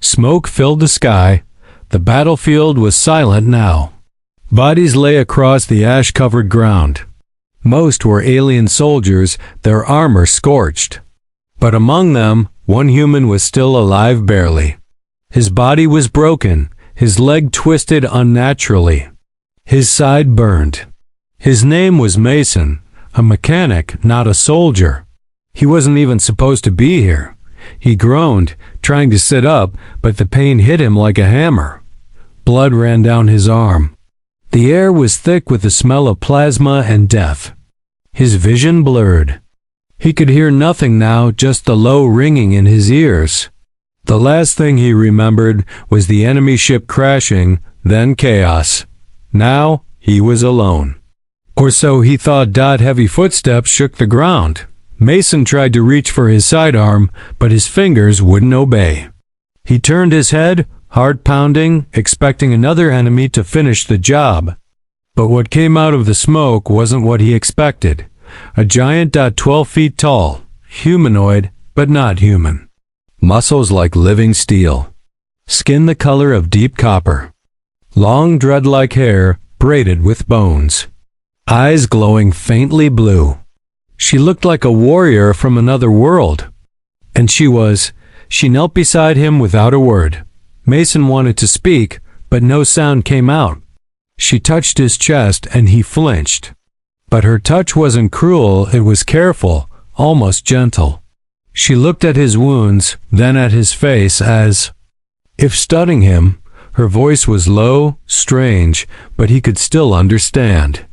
Smoke filled the sky. The battlefield was silent now. Bodies lay across the ash-covered ground. Most were alien soldiers, their armor scorched. But among them, one human was still alive barely. His body was broken, his leg twisted unnaturally. His side burned. His name was Mason, a mechanic, not a soldier. He wasn't even supposed to be here. He groaned, trying to sit up, but the pain hit him like a hammer. Blood ran down his arm. The air was thick with the smell of plasma and death. His vision blurred. He could hear nothing now, just the low ringing in his ears. The last thing he remembered was the enemy ship crashing, then chaos. Now he was alone. Or so he thought. Heavy footsteps shook the ground. Mason tried to reach for his sidearm, but his fingers wouldn't obey. He turned his head, heart pounding, expecting another enemy to finish the job. But what came out of the smoke wasn't what he expected. A giant 12 feet tall, humanoid, but not human. Muscles like living steel. Skin the color of deep copper. Long dread-like hair braided with bones. Eyes glowing faintly blue. She looked like a warrior from another world. And she knelt beside him without a word. Mason wanted to speak, but no sound came out. She touched his chest and he flinched. But her touch wasn't cruel, it was careful, almost gentle. She looked at his wounds, then at his face as if studying him. Her voice was low, strange, but he could still understand.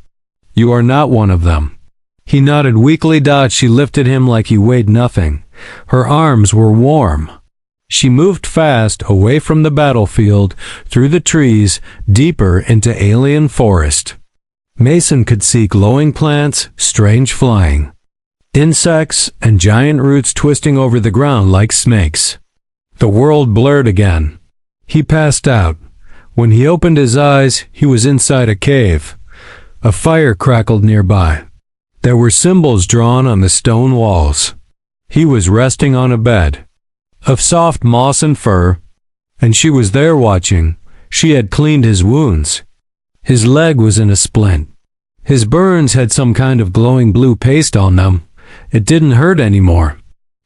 You are not one of them. He nodded weakly. She lifted him like he weighed nothing. Her arms were warm. She moved fast away from the battlefield, through the trees, deeper into alien forest. Mason could see glowing plants, strange flying. Insects and giant roots twisting over the ground like snakes. The world blurred again. He passed out. When he opened his eyes, he was inside a cave. A fire crackled nearby. There were symbols drawn on the stone walls. He was resting on a bed of soft moss and fur, and she was there watching. She had cleaned his wounds. His leg was in a splint. His burns had some kind of glowing blue paste on them. It didn't hurt anymore.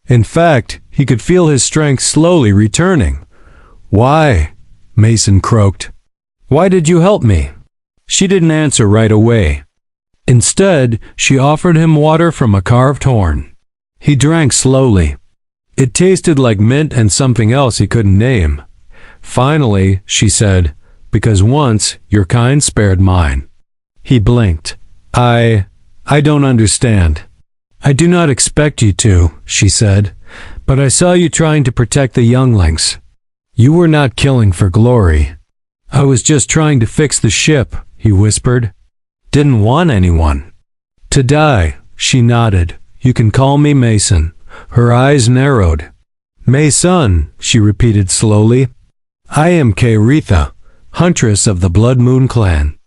In fact, he could feel his strength slowly returning. Why? Mason croaked. Why did you help me? She didn't answer right away. Instead, she offered him water from a carved horn. He drank slowly. It tasted like mint and something else he couldn't name. Finally, she said, because once your kind spared mine. He blinked. I don't understand. I do not expect you to, she said, but I saw you trying to protect the younglings. You were not killing for glory. I was just trying to fix the ship, he whispered. Didn't want anyone to die. She nodded. You can call me Mason. Her eyes narrowed. Mason, she repeated slowly. I am Karitha, Huntress of the Blood Moon clan.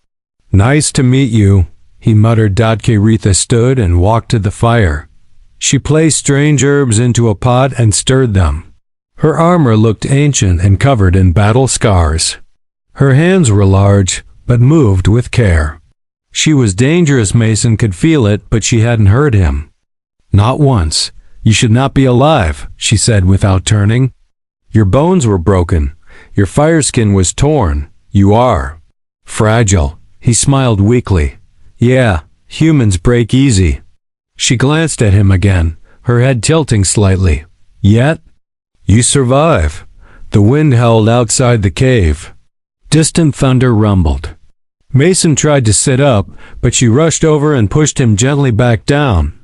Nice to meet you, he muttered. Karitha stood and walked to the fire. She placed strange herbs into a pot and stirred them. Her armor looked ancient and covered in battle scars. Her hands were large, but moved with care. She was dangerous. Mason could feel it, but she hadn't hurt him. Not once. You should not be alive, she said without turning. Your bones were broken. Your fireskin was torn. You are fragile. He smiled weakly. Yeah, humans break easy. She glanced at him again, her head tilting slightly. Yet, you survive. The wind howled outside the cave. Distant thunder rumbled. Mason tried to sit up, but she rushed over and pushed him gently back down.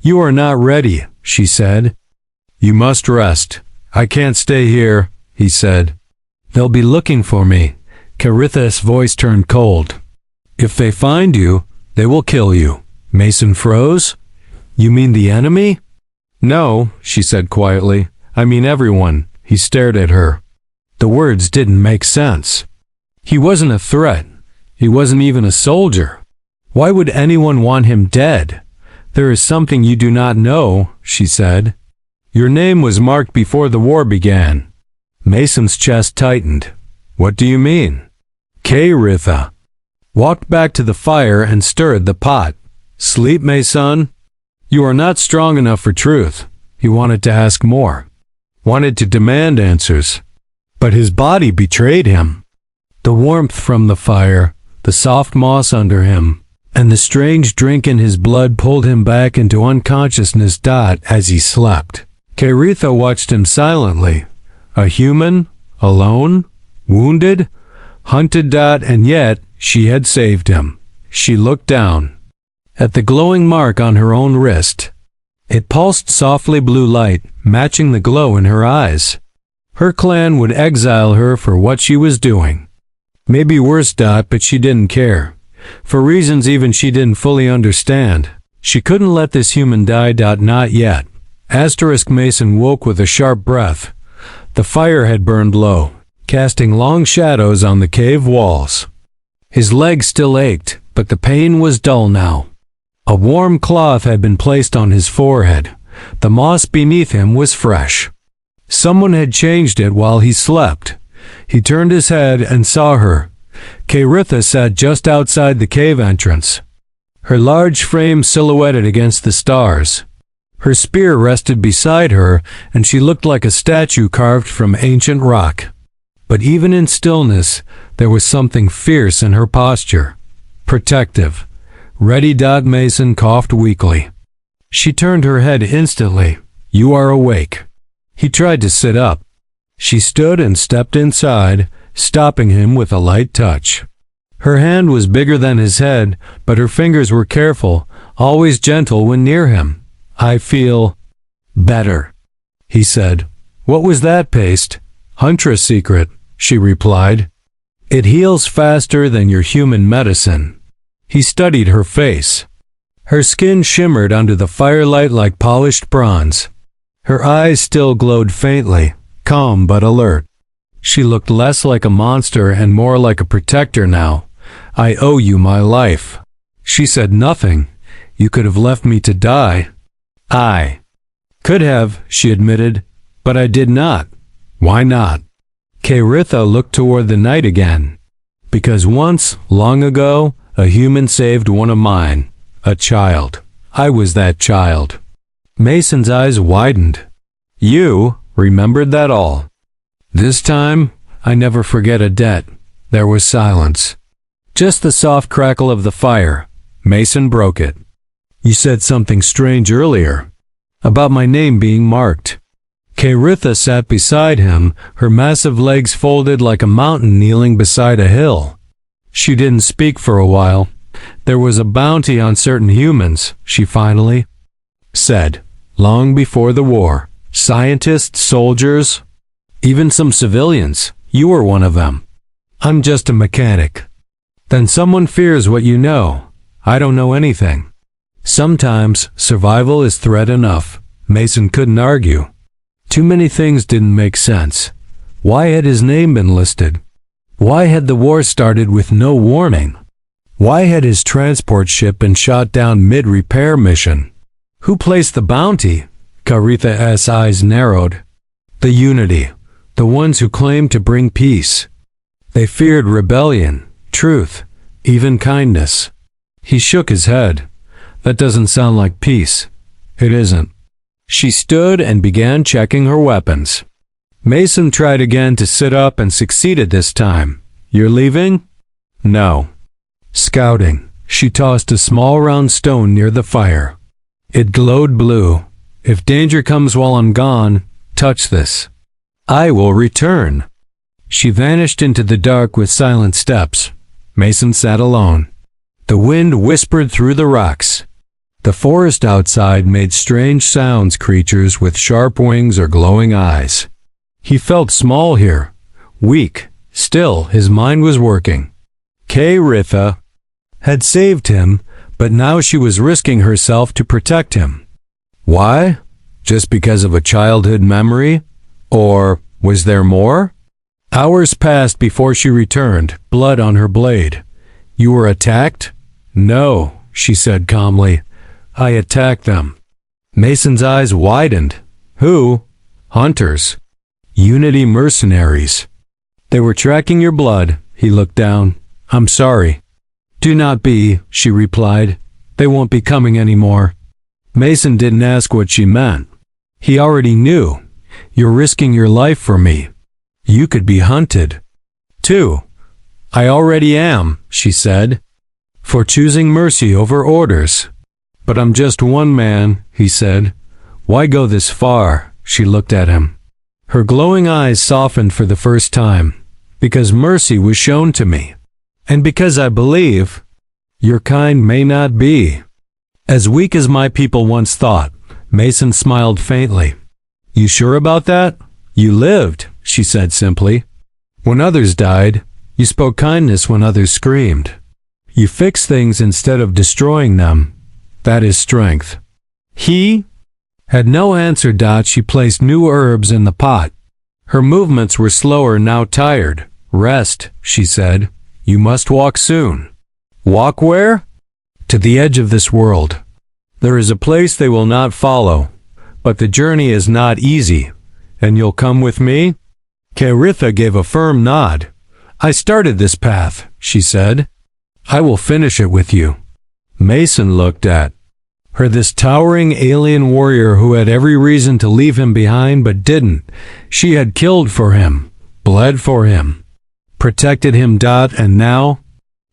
You are not ready, she said. You must rest. I can't stay here, he said. They'll be looking for me. Karitha's voice turned cold. If they find you, they will kill you. Mason froze. You mean the enemy? No, she said quietly. I mean everyone. He stared at her. The words didn't make sense. He wasn't a threat. He wasn't even a soldier. Why would anyone want him dead? There is something you do not know, she said. Your name was marked before the war began. Mason's chest tightened. What do you mean? K'Ritha walked back to the fire and stirred the pot. Sleep, Mason? You are not strong enough for truth. He wanted to ask more, wanted to demand answers, but his body betrayed him. The warmth from the fire, the soft moss under him, and the strange drink in his blood pulled him back into unconsciousness. As he slept, K'Ritha watched him silently. A human, alone, wounded, hunted. And yet she had saved him. She looked down at the glowing mark on her own wrist. It pulsed softly blue light, matching the glow in her eyes. Her clan would exile her for what she was doing. Maybe worse. But she didn't care. For reasons even she didn't fully understand. She couldn't let this human die. Not yet. Mason woke with a sharp breath. The fire had burned low, casting long shadows on the cave walls. His legs still ached, but the pain was dull now. A warm cloth had been placed on his forehead. The moss beneath him was fresh. Someone had changed it while he slept. He turned his head and saw her. K'Ritha sat just outside the cave entrance, her large frame silhouetted against the stars. Her spear rested beside her, and she looked like a statue carved from ancient rock. But even in stillness, there was something fierce in her posture, protective. Ready. Mason coughed weakly. She turned her head instantly. You are awake. He tried to sit up. She stood and stepped inside, stopping him with a light touch. Her hand was bigger than his head, but her fingers were careful, always gentle when near him. I feel better, he said. What was that paste? Huntress secret, she replied. It heals faster than your human medicine. He studied her face. Her skin shimmered under the firelight like polished bronze. Her eyes still glowed faintly, calm but alert. She looked less like a monster and more like a protector now. I owe you my life. She said nothing. You could have left me to die. I could have, she admitted, but I did not. Why not? K'Ritha looked toward the night again. Because once, long ago, a human saved one of mine, a child. I was that child. Mason's eyes widened. You remembered that all. This time, I never forget a debt. There was silence. Just the soft crackle of the fire. Mason broke it. You said something strange earlier. About my name being marked. K'Ritha sat beside him, her massive legs folded like a mountain kneeling beside a hill. She didn't speak for a while. There was a bounty on certain humans, she finally said. Long before the war. Scientists, soldiers, even some civilians. You were one of them. I'm just a mechanic. Then someone fears what you know. I don't know anything. Sometimes survival is threat enough. Mason couldn't argue. Too many things didn't make sense. Why had his name been listed? Why had the war started with no warning? Why had his transport ship been shot down mid-repair mission? Who placed the bounty? K'Ritha's eyes narrowed. The Unity. The ones who claimed to bring peace. They feared rebellion, truth, even kindness. He shook his head. That doesn't sound like peace. It isn't. She stood and began checking her weapons. Mason tried again to sit up and succeeded this time. You're leaving? No. Scouting. She tossed a small round stone near the fire. It glowed blue. If danger comes while I'm gone, touch this. I will return. She vanished into the dark with silent steps. Mason sat alone. The wind whispered through the rocks. The forest outside made strange sounds, creatures with sharp wings or glowing eyes. He felt small here, weak. Still, his mind was working. K'Ritha had saved him, but now she was risking herself to protect him. Why? Just because of a childhood memory? Or was there more? Hours passed before she returned, blood on her blade. You were attacked? No, she said calmly. I attacked them. Mason's eyes widened. Who? Hunters. Unity mercenaries. They were tracking your blood. He looked down. I'm sorry. Do not be, she replied. They won't be coming anymore. Mason didn't ask what she meant. He already knew. You're risking your life for me. You could be hunted. 2. I already am, she said, for choosing mercy over orders. But I'm just one man, he said. Why go this far? She looked at him. Her glowing eyes softened for the first time. Because mercy was shown to me. And because I believe your kind may not be as weak as my people once thought. Mason smiled faintly. You sure about that? You lived, she said simply. When others died, you spoke kindness when others screamed. You fixed things instead of destroying them. That is strength. He had no answer. She placed new herbs in the pot. Her movements were slower, now tired. Rest, she said. You must walk soon. Walk where? To the edge of this world. There is a place they will not follow, but the journey is not easy. And you'll come with me? Caritha gave a firm nod. I started this path, she said. I will finish it with you. Mason looked at her, this towering alien warrior who had every reason to leave him behind but didn't. She had killed for him, bled for him, protected him. And now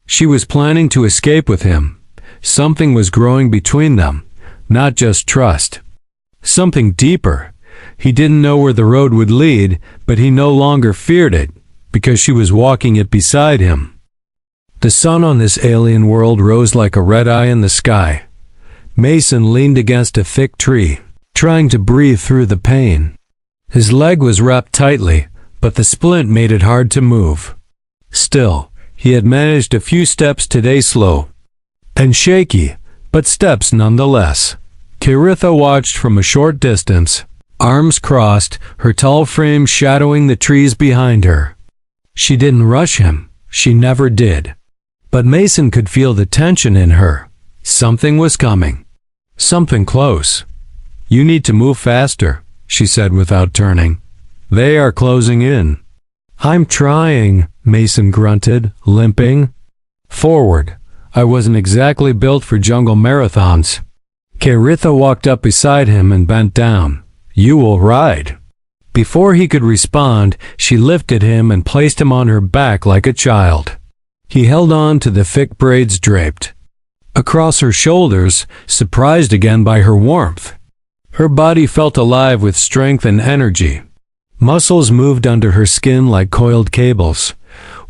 she was planning to escape with him. Something was growing between them, not just trust. Something deeper. He didn't know where the road would lead, but he no longer feared it, because she was walking it beside him. The sun on this alien world rose like a red eye in the sky. Mason leaned against a thick tree, trying to breathe through the pain. His leg was wrapped tightly, but the splint made it hard to move. Still, he had managed a few steps today, slow and shaky, but steps nonetheless. Caritha watched from a short distance, arms crossed, her tall frame shadowing the trees behind her. She didn't rush him. She never did. But Mason could feel the tension in her. Something was coming. Something close. You need to move faster, she said without turning. They are closing in. I'm trying, Mason grunted, limping forward. I wasn't exactly built for jungle marathons. Caritha walked up beside him and bent down. You will ride. Before he could respond, she lifted him and placed him on her back like a child. He held on to the thick braids draped across her shoulders, surprised again by her warmth. Her body felt alive with strength and energy. Muscles moved under her skin like coiled cables.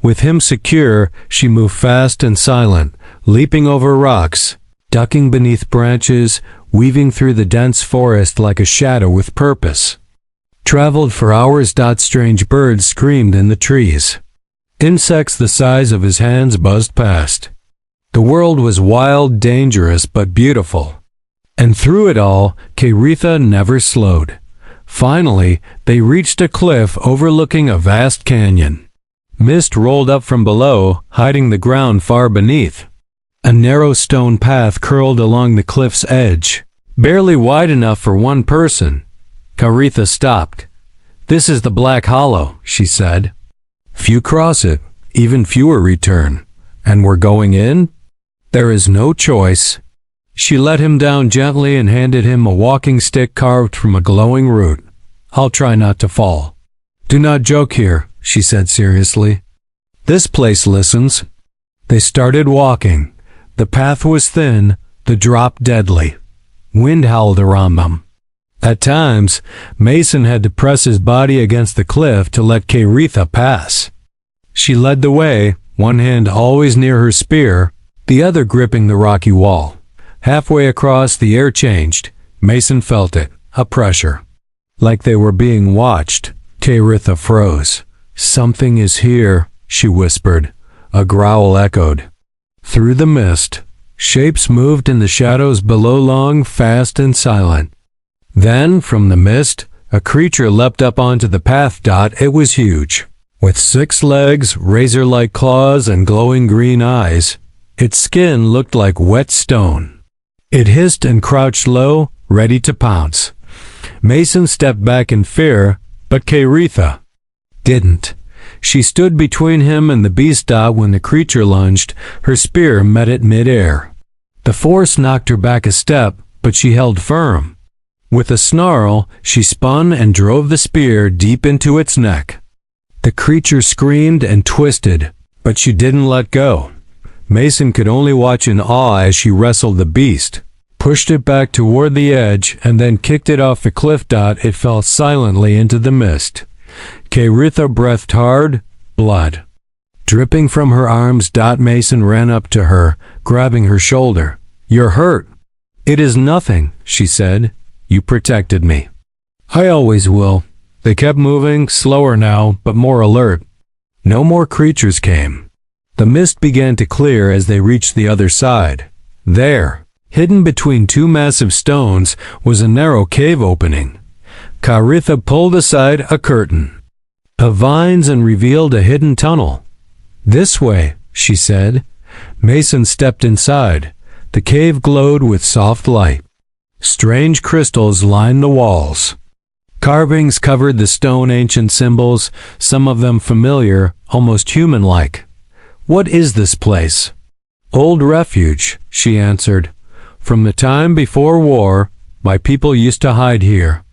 With him secure, she moved fast and silent, leaping over rocks, ducking beneath branches, weaving through the dense forest like a shadow with purpose. Traveled for hours. Strange birds screamed in the trees. Insects the size of his hands buzzed past. The world was wild, dangerous, but beautiful. And through it all, Caritha never slowed. Finally, they reached a cliff overlooking a vast canyon. Mist rolled up from below, hiding the ground far beneath. A narrow stone path curled along the cliff's edge, barely wide enough for one person. Caritha stopped. This is the Black Hollow, she said. Few cross it, even fewer return. And we're going in? There is no choice. She let him down gently and handed him a walking stick carved from a glowing root. I'll try not to fall. Do not joke here, she said seriously. This place listens. They started walking. The path was thin, the drop deadly. Wind howled around them. At times, Mason had to press his body against the cliff to let Caritha pass. She led the way, one hand always near her spear, the other gripping the rocky wall. Halfway across, the air changed. Mason felt it, a pressure. Like they were being watched. Caritha froze. Something is here, she whispered. A growl echoed. Through the mist, shapes moved in the shadows below, long, fast, and silent. Then, from the mist, a creature leapt up onto the path. It was huge. With 6 legs, razor-like claws, and glowing green eyes, its skin looked like wet stone. It hissed and crouched low, ready to pounce. Mason stepped back in fear, But Caritha didn't. She stood between him and the beast. When the creature lunged, her spear met it mid-air. The force knocked her back a step, but she held firm. With a snarl, she spun and drove the spear deep into its neck. The creature screamed and twisted, but she didn't let go. Mason could only watch in awe as she wrestled the beast, pushed it back toward the edge, and then kicked it off the cliff. It fell silently into the mist. Caritha breathed hard, blood dripping from her arms. Mason ran up to her, grabbing her shoulder. "You're hurt." "It is nothing," she said. "You protected me." "I always will." They kept moving, slower now, but more alert. No more creatures came. The mist began to clear as they reached the other side. There, hidden between two massive stones, was a narrow cave opening. Caritha pulled aside a curtain of vines and revealed a hidden tunnel. "This way," she said. Mason stepped inside. The cave glowed with soft light. Strange crystals lined the walls. Carvings covered the stone, ancient symbols, some of them familiar, almost human-like. "What is this place?" "Old refuge," she answered. "From the time before war, my people used to hide here."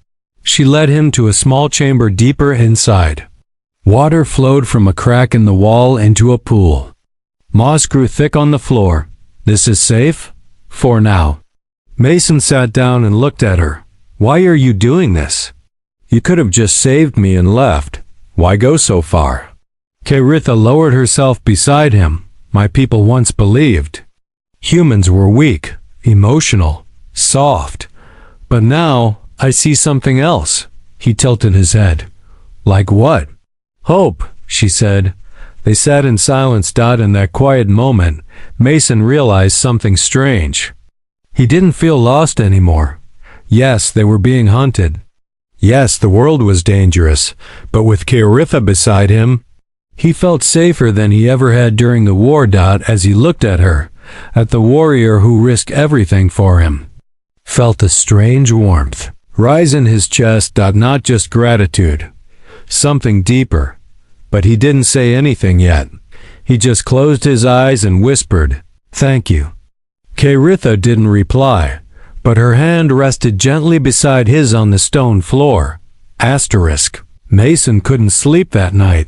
She led him to a small chamber deeper inside. Water flowed from a crack in the wall into a pool. Moss grew thick on the floor. "This is safe? For now." Mason sat down and looked at her. "Why are you doing this? You could have just saved me and left. Why go so far?" Caritha lowered herself beside him. "My people once believed humans were weak, emotional, soft. But now I see something else." He tilted his head. "Like what?" "Hope," she said. They sat in silence. In that quiet moment, Mason realized something strange. He didn't feel lost anymore. Yes, they were being hunted. Yes, the world was dangerous, but with Caritha beside him, he felt safer than he ever had during the war. As he looked at her, at the warrior who risked everything for him, felt a strange warmth rise in his chest. Not just gratitude, something deeper. But he didn't say anything yet. He just closed his eyes and whispered, "Thank you." Caritha didn't reply, but her hand rested gently beside his on the stone floor. Mason couldn't sleep that night.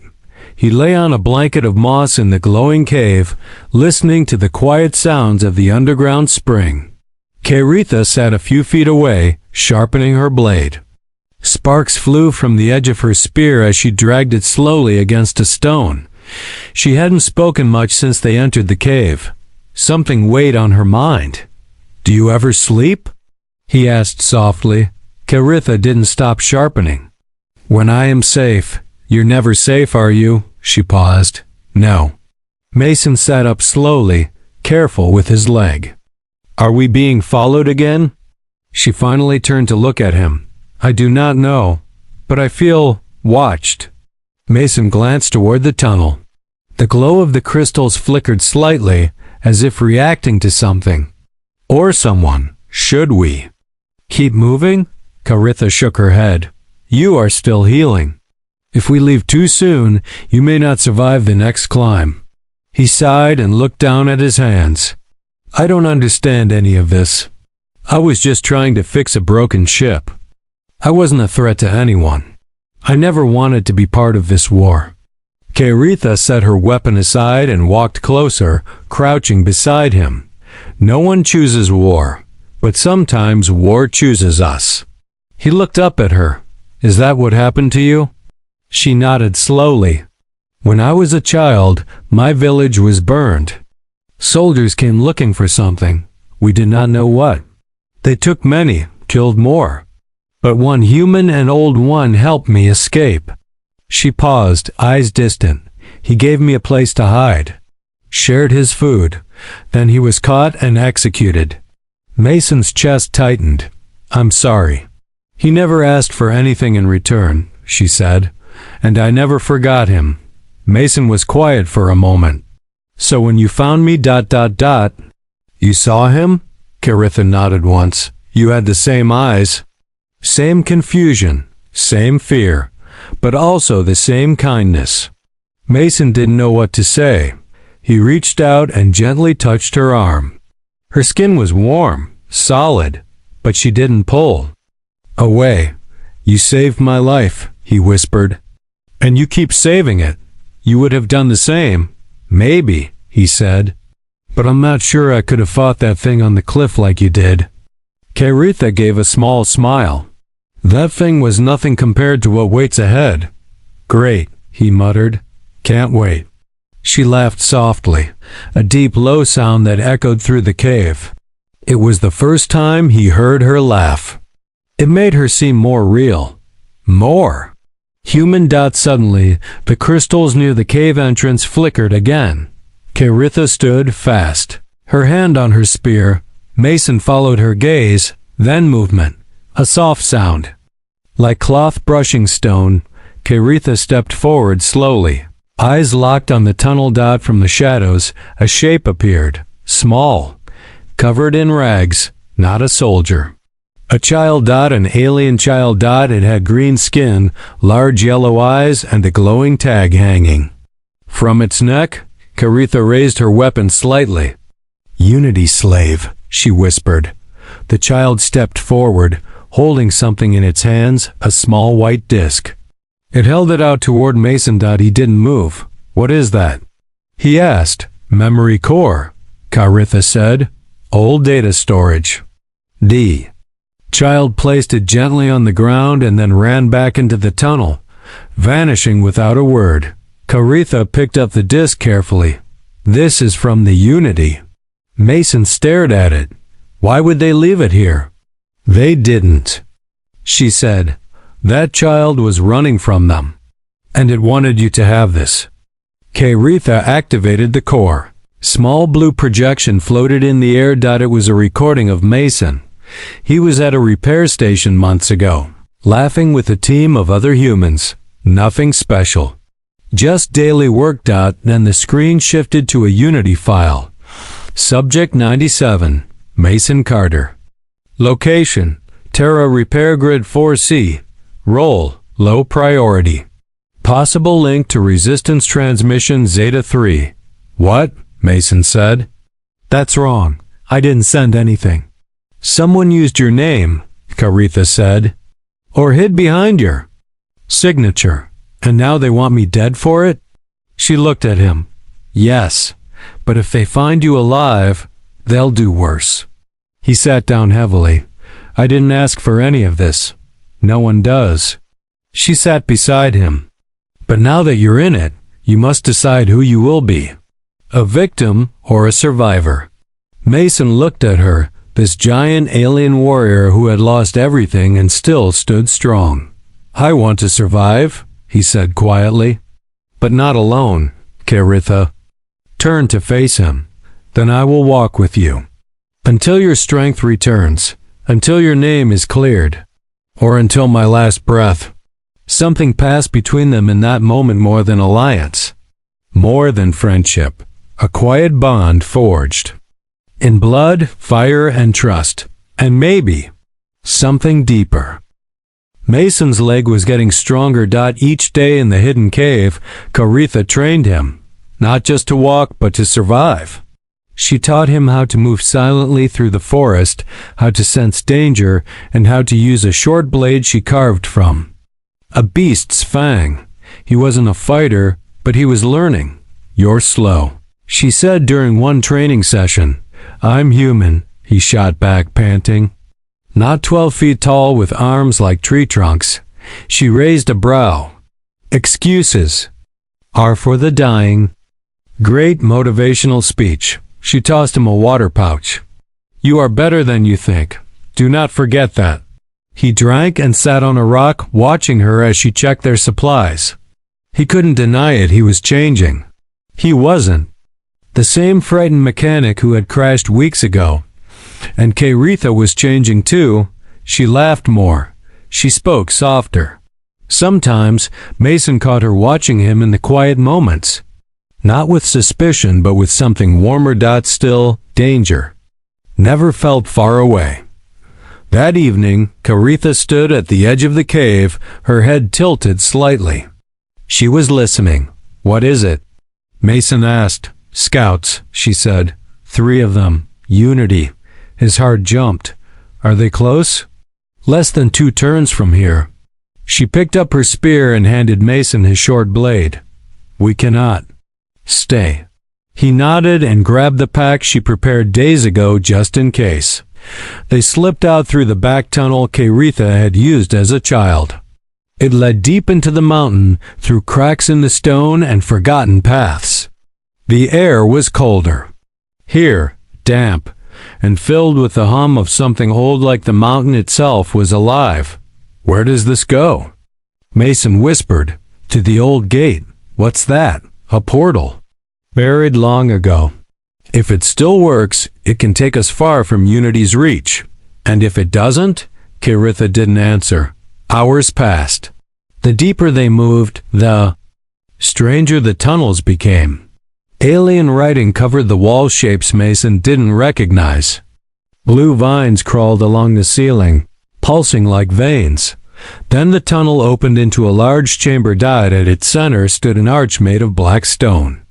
He lay on a blanket of moss in the glowing cave, listening to the quiet sounds of the underground spring. Caritha sat a few feet away, sharpening her blade. Sparks flew from the edge of her spear as she dragged it slowly against a stone. She hadn't spoken much since they entered the cave. Something weighed on her mind. "Do you ever sleep?" he asked softly. Caritha didn't stop sharpening. "When I am safe." "You're never safe, are you?" She paused. "No." Mason sat up slowly, careful with his leg. "Are we being followed again?" She finally turned to look at him. "I do not know, but I feel watched." Mason glanced toward the tunnel. The glow of the crystals flickered slightly, as if reacting to something. Or someone. "Should we keep moving?" Caritha shook her head. "You are still healing. If we leave too soon, you may not survive the next climb." He sighed and looked down at his hands. "I don't understand any of this. I was just trying to fix a broken ship. I wasn't a threat to anyone. I never wanted to be part of this war." Caritha set her weapon aside and walked closer, crouching beside him. "No one chooses war, but sometimes war chooses us." He looked up at her. "Is that what happened to you?" She nodded slowly. "When I was a child, my village was burned. Soldiers came looking for something. We did not know what. They took many, killed more. But one human and old one helped me escape." She paused, eyes distant. "He gave me a place to hide. Shared his food. Then he was caught and executed." Mason's chest tightened. "I'm sorry." "He never asked for anything in return," she said. "And I never forgot him." Mason was quiet for a moment. "So when you found me... You saw him?" Caritha nodded once. "You had the same eyes." "Same confusion, same fear. but also the same kindness. Mason didn't know what to say. He reached out and gently touched her arm. Her skin was warm, solid, but she didn't pull away. "You saved my life," he whispered. "And you keep saving it. You would have done the same." "Maybe," he said. "But I'm not sure I could have fought that thing on the cliff like you did." Caritha gave a small smile. "That thing was nothing compared to what waits ahead." "Great," he muttered. "Can't wait." She laughed softly, a deep low sound that echoed through the cave. It was the first time he heard her laugh. It made her seem more real. More human. Suddenly, the crystals near the cave entrance flickered again. Caritha stood fast, her hand on her spear. Mason followed her gaze, then movement, a soft sound. Like cloth brushing stone, Caritha stepped forward slowly. Eyes locked on the tunnel. From the shadows, a shape appeared, small, covered in rags, not a soldier. A child. An alien child. It had green skin, large yellow eyes, and a glowing tag hanging from its neck. Caritha raised her weapon slightly. "Unity slave," she whispered. The child stepped forward, holding something in its hands, a small white disc. It held it out toward Mason. He didn't move. "What is that?" he asked. "Memory core," Caritha said. "Old data storage." The child placed it gently on the ground and then ran back into the tunnel, vanishing without a word. Caritha picked up the disc carefully. "This is from the Unity." Mason stared at it. "Why would they leave it here?" "They didn't," she said. "That child was running from them, and it wanted you to have this." Caritha activated the core. Small blue projection floated in the air. It was a recording of Mason. He was at a repair station months ago, laughing with a team of other humans. Nothing special. Just daily work. Then the screen shifted to a Unity file. Subject 97, Mason Carter. Location, Terra Repair Grid 4C. Role, low priority. Possible link to resistance transmission Zeta 3. "What?" Mason said. "That's wrong. I didn't send anything." "Someone used your name," Caritha said. "Or hid behind your signature. And now they want me dead for it?" She looked at him. "Yes, but if they find you alive, they'll do worse." He sat down heavily. "I didn't ask for any of this. No one does." She sat beside him. "But now that you're in it, you must decide who you will be. A victim or a survivor." Mason looked at her, this giant alien warrior who had lost everything and still stood strong. "I want to survive," he said quietly. "But not alone, Caritha." Turn to face him. "Then I will walk with you. Until your strength returns. Until your name is cleared. Or until my last breath." Something passed between them in that moment, more than alliance. More than friendship. A quiet bond forged. In blood, fire, and trust. And maybe something deeper. Mason's leg was getting stronger. Each day in the hidden cave, Caritha trained him. Not just to walk, but to survive. She taught him how to move silently through the forest, how to sense danger, and how to use a short blade she carved from a beast's fang. He wasn't a fighter, but he was learning. "You're slow," she said during one training session. "I'm human," he shot back, panting. "Not 12 feet tall with arms like tree trunks." She raised a brow. "Excuses are for the dying." Great motivational speech. She tossed him a water pouch. "You are better than you think. Do not forget that." He drank and sat on a rock, watching her as she checked their supplies. He couldn't deny it, he was changing. He wasn't the same frightened mechanic who had crashed weeks ago. And Caritha was changing too. She laughed more. She spoke softer. Sometimes Mason caught her watching him in the quiet moments. Not with suspicion, but with something warmer. Still, danger never felt far away. That evening, Caritha stood at the edge of the cave, her head tilted slightly. She was listening. "What is it?" Mason asked. "Scouts," she said. "3 of them. Unity." His heart jumped. "Are they close?" "Less than 2 turns from here." She picked up her spear and handed Mason his short blade. "We cannot." "Stay." He nodded and grabbed the pack she prepared days ago just in case. They slipped out through the back tunnel Caritha had used as a child. It led deep into the mountain, through cracks in the stone and forgotten paths. The air was colder. Here, damp, and filled with the hum of something old like the mountain itself was alive. "Where does this go?" Mason whispered. "To the old gate." "What's that?" "A portal. Buried long ago. If it still works, it can take us far from Unity's reach. And if it doesn't?" Caritha didn't answer. Hours passed. The deeper they moved, the stranger the tunnels became. Alien writing covered the wall shapes Mason didn't recognize. Blue vines crawled along the ceiling, pulsing like veins. Then the tunnel opened into a large chamber. At its center stood an arch made of black stone.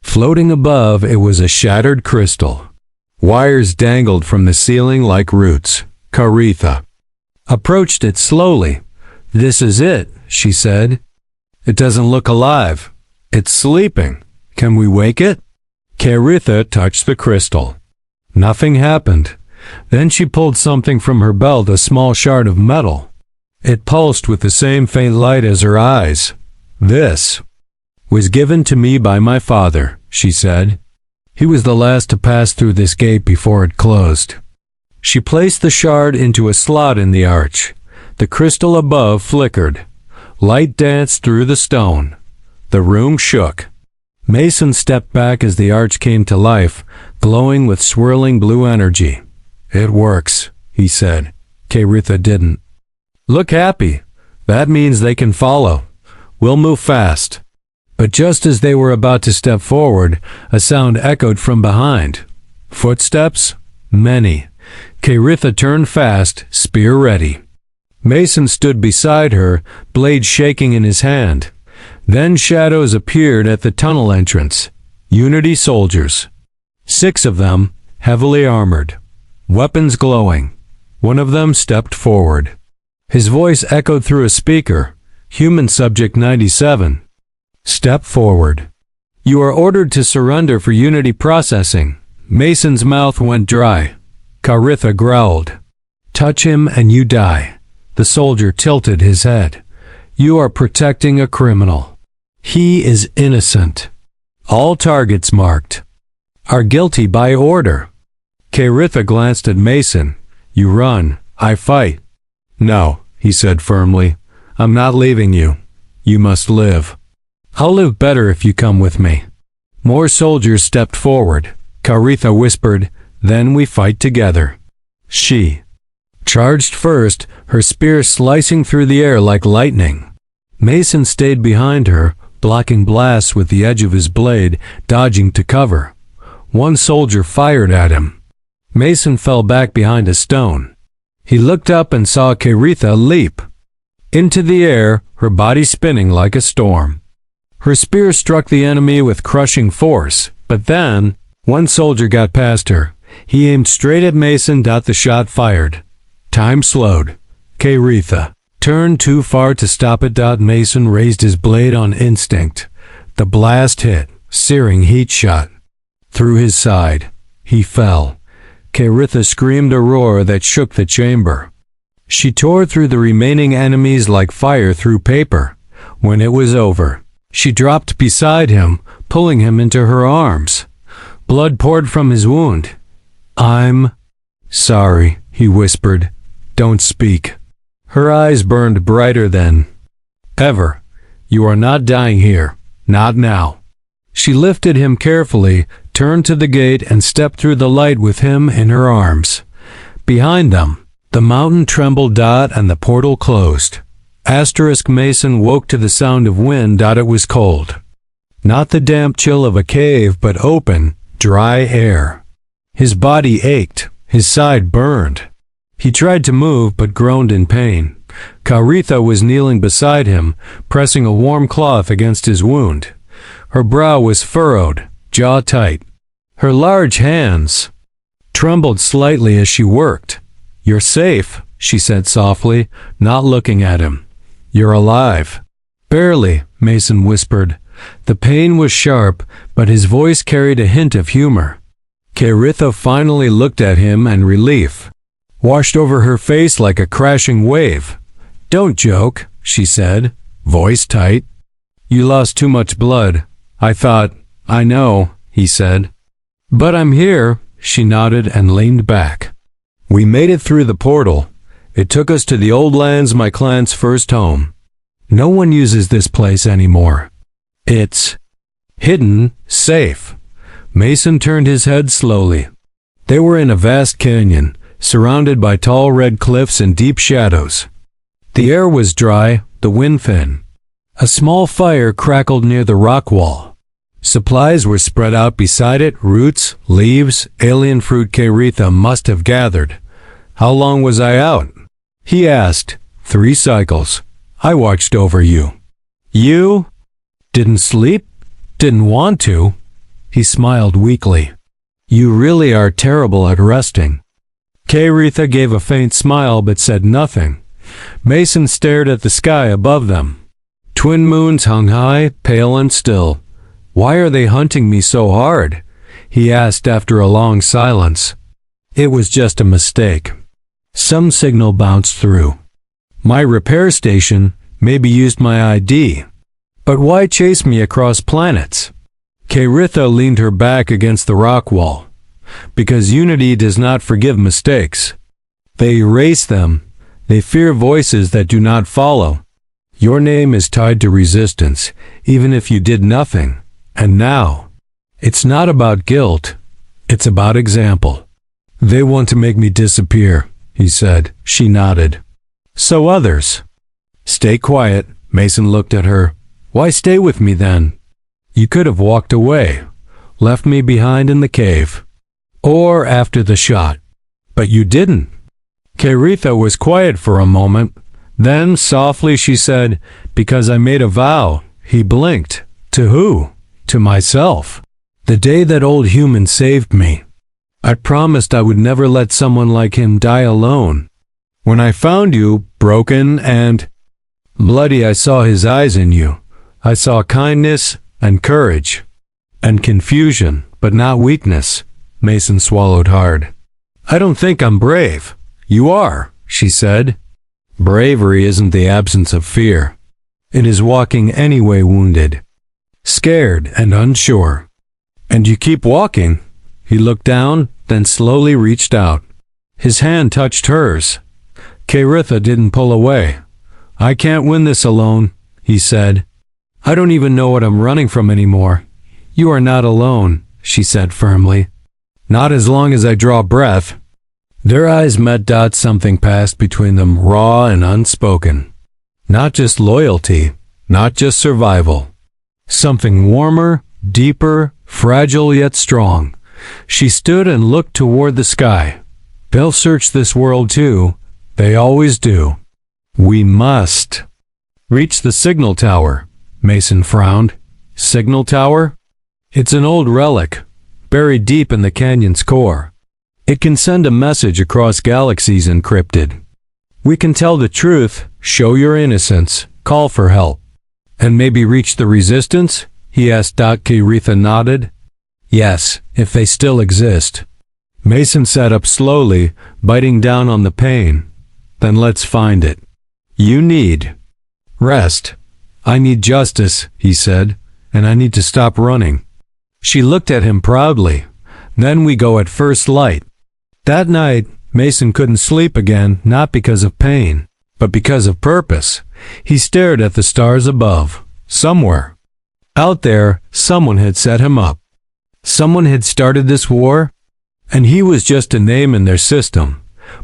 Floating above it was a shattered crystal. Wires dangled from the ceiling like roots. Caritha approached it slowly. "This is it," she said. "It doesn't look alive. It's sleeping. Can we wake it?" Caritha touched the crystal. Nothing happened. Then she pulled something from her belt, a small shard of metal. It pulsed with the same faint light as her eyes. "This was given to me by my father," she said. "He was the last to pass through this gate before it closed." She placed the shard into a slot in the arch. The crystal above flickered. Light danced through the stone. The room shook. Mason stepped back as the arch came to life, glowing with swirling blue energy. "It works," he said. Caritha didn't. "Look happy. That means they can follow. We'll move fast." But just as they were about to step forward, a sound echoed from behind. Footsteps? Many. Caritha turned fast, spear ready. Mason stood beside her, blade shaking in his hand. Then shadows appeared at the tunnel entrance. Unity soldiers. 6 of them, heavily armored. Weapons glowing. One of them stepped forward. His voice echoed through a speaker. "Human Subject 97. Step forward. You are ordered to surrender for Unity processing." Mason's mouth went dry. Caritha growled. "Touch him and you die." The soldier tilted his head. "You are protecting a criminal. He is innocent. All targets marked are guilty by order." Caritha glanced at Mason. "You run, I fight." "No," he said firmly. "I'm not leaving you. You must live." "I'll live better if you come with me." More soldiers stepped forward. Caritha whispered, "Then we fight together." She charged first, her spear slicing through the air like lightning. Mason stayed behind her, blocking blasts with the edge of his blade, dodging to cover. One soldier fired at him. Mason fell back behind a stone. He looked up and saw Caritha leap into the air, her body spinning like a storm. Her spear struck the enemy with crushing force, but then one soldier got past her. He aimed straight at Mason. The shot fired. Time slowed. Caritha turned too far to stop it. Mason raised his blade on instinct. The blast hit, searing heat shot through his side. He fell. Caritha screamed a roar that shook the chamber. She tore through the remaining enemies like fire through paper. When it was over, she dropped beside him, pulling him into her arms. Blood poured from his wound. "I'm sorry," he whispered. "Don't speak." Her eyes burned brighter than ever. "You are not dying here. Not now." She lifted him carefully, turned to the gate, and stepped through the light with him in her arms. Behind them, the mountain trembled. And the portal closed. Mason woke to the sound of wind. It was cold. Not the damp chill of a cave, but open, dry air. His body ached, his side burned. He tried to move but groaned in pain. Kairitha was kneeling beside him, pressing a warm cloth against his wound. Her brow was furrowed, jaw tight. Her large hands trembled slightly as she worked. "You're safe," she said softly, not looking at him. "You're alive." "Barely," Mason whispered. The pain was sharp, but his voice carried a hint of humor. Kairitha finally looked at him, and relief washed over her face like a crashing wave. "Don't joke," she said, voice tight. "You lost too much blood." "I thought." "I know," he said. "But I'm here," she nodded and leaned back. "We made it through the portal. It took us to the old lands, my clan's first home. No one uses this place anymore. It's hidden, safe." Mason turned his head slowly. They were in a vast canyon, surrounded by tall red cliffs and deep shadows. The air was dry, the wind thin. A small fire crackled near the rock wall. Supplies were spread out beside it, roots, leaves, alien fruit Kairitha must have gathered. "How long was I out?" he asked. "3 cycles. I watched over you." "You? Didn't sleep? Didn't want to?" He smiled weakly. "You really are terrible at resting." Kairitha gave a faint smile but said nothing. Mason stared at the sky above them. Twin moons hung high, pale and still. "Why are they hunting me so hard?" he asked after a long silence. "It was just a mistake. Some signal bounced through. My repair station maybe used my ID. But why chase me across planets?" Kairitha leaned her back against the rock wall. "Because Unity does not forgive mistakes. They erase them. They fear voices that do not follow. Your name is tied to resistance, even if you did nothing. And now, it's not about guilt. It's about example." "They want to make me disappear," he said. She nodded. "So others." "Stay quiet." Mason looked at her. "Why stay with me then? You could have walked away, left me behind in the cave. Or after the shot. But you didn't." Kairitha was quiet for a moment. Then, softly, she said, "Because I made a vow." He blinked. "To who?" "To myself. The day that old human saved me. I promised I would never let someone like him die alone. When I found you, broken and bloody, I saw his eyes in you. I saw kindness and courage and confusion, but not weakness." Mason swallowed hard. "I don't think I'm brave." "You are," she said. "Bravery isn't the absence of fear. It is walking anyway wounded, scared and unsure. And you keep walking." He looked down, then slowly reached out. His hand touched hers. Kairitha didn't pull away. "I can't win this alone," he said. "I don't even know what I'm running from anymore." "You are not alone," she said firmly. "Not as long as I draw breath." Their eyes met. Something passed between them, raw and unspoken. Not just loyalty, not just survival. Something warmer, deeper, fragile yet strong. She stood and looked toward the sky. "They'll search this world too. They always do. We must reach the signal tower." Mason frowned. "Signal tower?" "It's an old relic, buried deep in the canyon's core. It can send a message across galaxies encrypted. We can tell the truth, show your innocence, call for help. And maybe reach the resistance?" he asked. Kairitha nodded. "Yes, if they still exist." Mason sat up slowly, biting down on the pain. "Then let's find it. You need rest." "I need justice," he said, "and I need to stop running." She looked at him proudly. "Then we go at first light." That night, Mason couldn't sleep again, not because of pain, but because of purpose. He stared at the stars above. Somewhere out there, someone had set him up. Someone had started this war, and he was just a name in their system.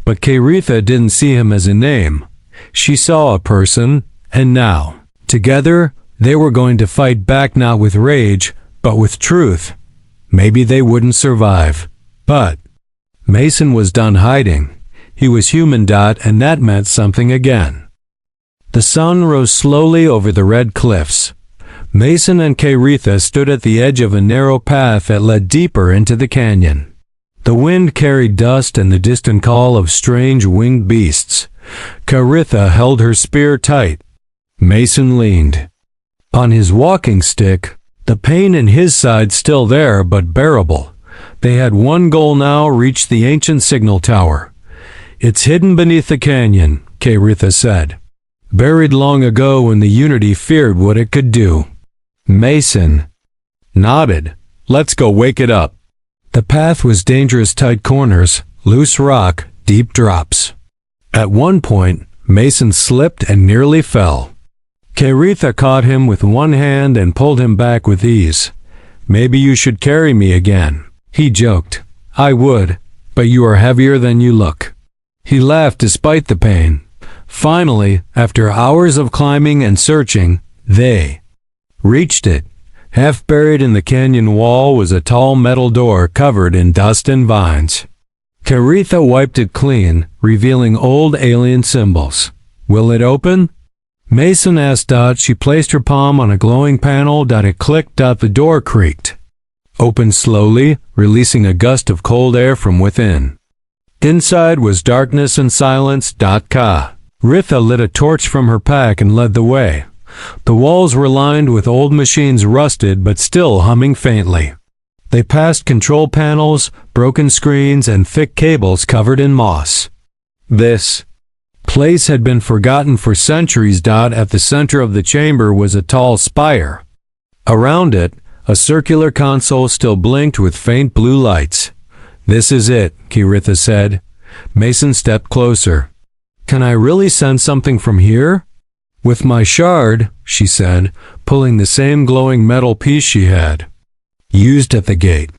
But Kairitha didn't see him as a name. She saw a person, and now, together, they were going to fight back, not with rage, but with truth. Maybe they wouldn't survive. But Mason was done hiding. He was human. And that meant something again. The sun rose slowly over the red cliffs. Mason and Keritha stood at the edge of a narrow path that led deeper into the canyon. The wind carried dust and the distant call of strange winged beasts. Keritha held her spear tight. Mason leaned on his walking stick, the pain in his side still there but bearable. They had one goal now: reach the ancient signal tower. It's hidden beneath the canyon, Keritha said. Buried long ago when the Unity feared what it could do. Mason nodded. Let's go wake it up. The path was dangerous: tight corners, loose rock, deep drops. At one point, Mason slipped and nearly fell. Keritha caught him with one hand and pulled him back with ease. Maybe you should carry me again, he joked. I would, but you are heavier than you look. He laughed despite the pain. Finally, after hours of climbing and searching, they reached it. Half buried in the canyon wall was a tall metal door covered in dust and vines. Keritha wiped it clean, revealing old alien symbols. Will it open? Mason asked. She placed her palm on a glowing panel. It clicked. The door creaked. Opened slowly, releasing a gust of cold air from within. Inside was darkness and silence. Keritha lit a torch from her pack and led the way. The walls were lined with old machines, rusted but still humming faintly. They passed control panels, broken screens, and thick cables covered in moss. This place had been forgotten for centuries. At the center of the chamber was a tall spire. Around it, a circular console still blinked with faint blue lights. This is it, Keritha said. Mason stepped closer. Can I really send something from here? With my shard, she said, pulling the same glowing metal piece she had used at the gate.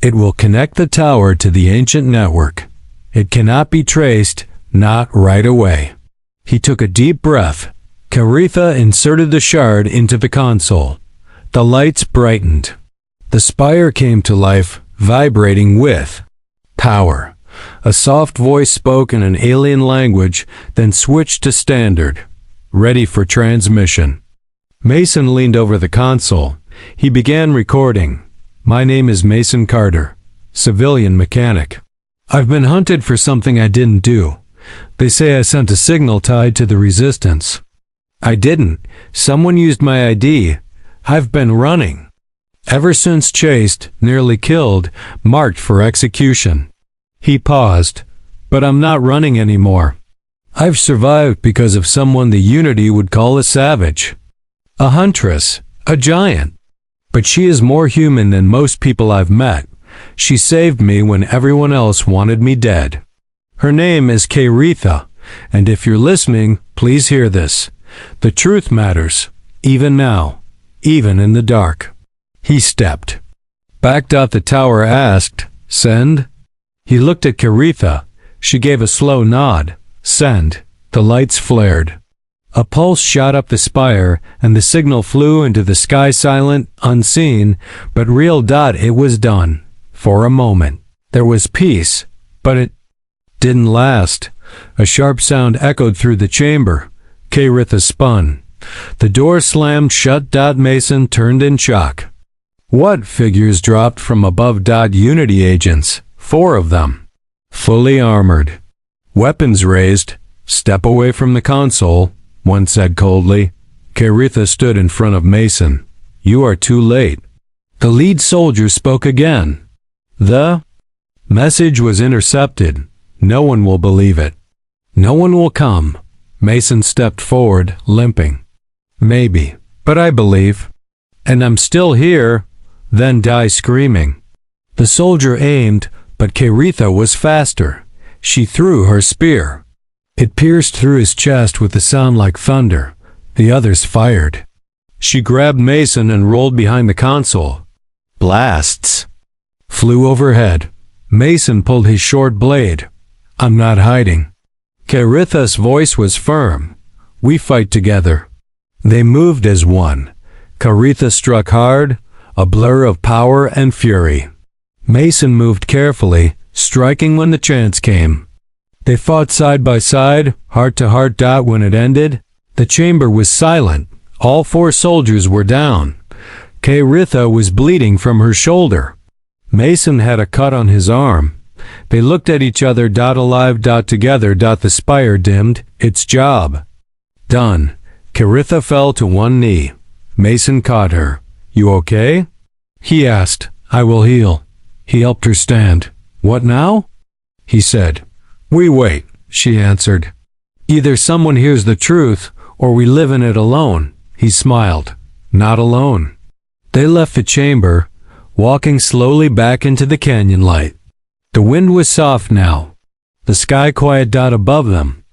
It will connect the tower to the ancient network. It cannot be traced, not right away. He took a deep breath. Keritha inserted the shard into the console. The lights brightened. The spire came to life, vibrating with power. A soft voice spoke in an alien language, then switched to standard. Ready for transmission. Mason leaned over the console. He began recording. My name is Mason Carter, civilian mechanic. I've been hunted for something I didn't do. They say I sent a signal tied to the resistance. I didn't. Someone used my ID. I've been running ever since, chased, nearly killed, marked for execution. He paused. But I'm not running anymore. I've survived because of someone the Unity would call a savage. A huntress, a giant. But she is more human than most people I've met. She saved me when everyone else wanted me dead. Her name is Keritha, and if you're listening, please hear this. The truth matters, even now, even in the dark. He stepped back. The tower asked, Send? He looked at Keritha. She gave a slow nod. Send. The lights flared. A pulse shot up the spire, and the signal flew into the sky, silent, unseen, but real. It was done. For a moment, there was peace, but it didn't last. A sharp sound echoed through the chamber. Keritha spun. The door slammed shut. Mason turned in shock. What? Figures dropped from above. Unity agents, 4 of them, fully armored, weapons raised. Step away from the console, one said coldly. Keritha stood in front of Mason. You are too late. The lead soldier spoke again. The message was intercepted. No one will believe it. No one will come. Mason stepped forward, limping. Maybe, but I believe. And I'm still here. Then die screaming. The soldier aimed, but Keritha was faster. She threw her spear. It pierced through his chest with a sound like thunder. The others fired. She grabbed Mason and rolled behind the console. Blasts flew overhead. Mason pulled his short blade. I'm not hiding. Keritha's voice was firm. We fight together. They moved as one. Keritha struck hard, a blur of power and fury. Mason moved carefully, striking when the chance came. They fought side by side, heart to heart. When it ended, the chamber was silent. All 4 soldiers were down. Kayritha was bleeding from her shoulder. Mason had a cut on his arm. They looked at each other. Alive. Together. The spire dimmed. Its job done. Kayritha fell to one knee. Mason caught her. You okay? He asked. I will heal. He helped her stand. What now? He said. We wait, she answered. Either someone hears the truth, or we live in it alone. He smiled. Not alone. They left the chamber, walking slowly back into the canyon light. The wind was soft now. The sky quiet. Above them.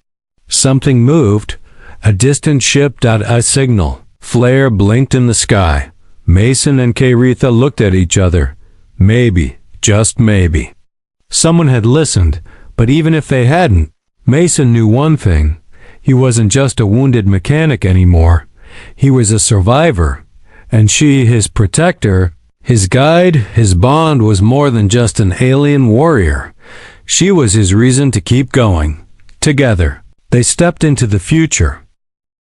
Something moved. A distant ship. A signal flare blinked in the sky. Mason and Kayritha looked at each other. Maybe, just maybe. Someone had listened, but even if they hadn't, Mason knew one thing. He wasn't just a wounded mechanic anymore. He was a survivor. And she, his protector, his guide, his bond, was more than just an alien warrior. She was his reason to keep going. Together, they stepped into the future.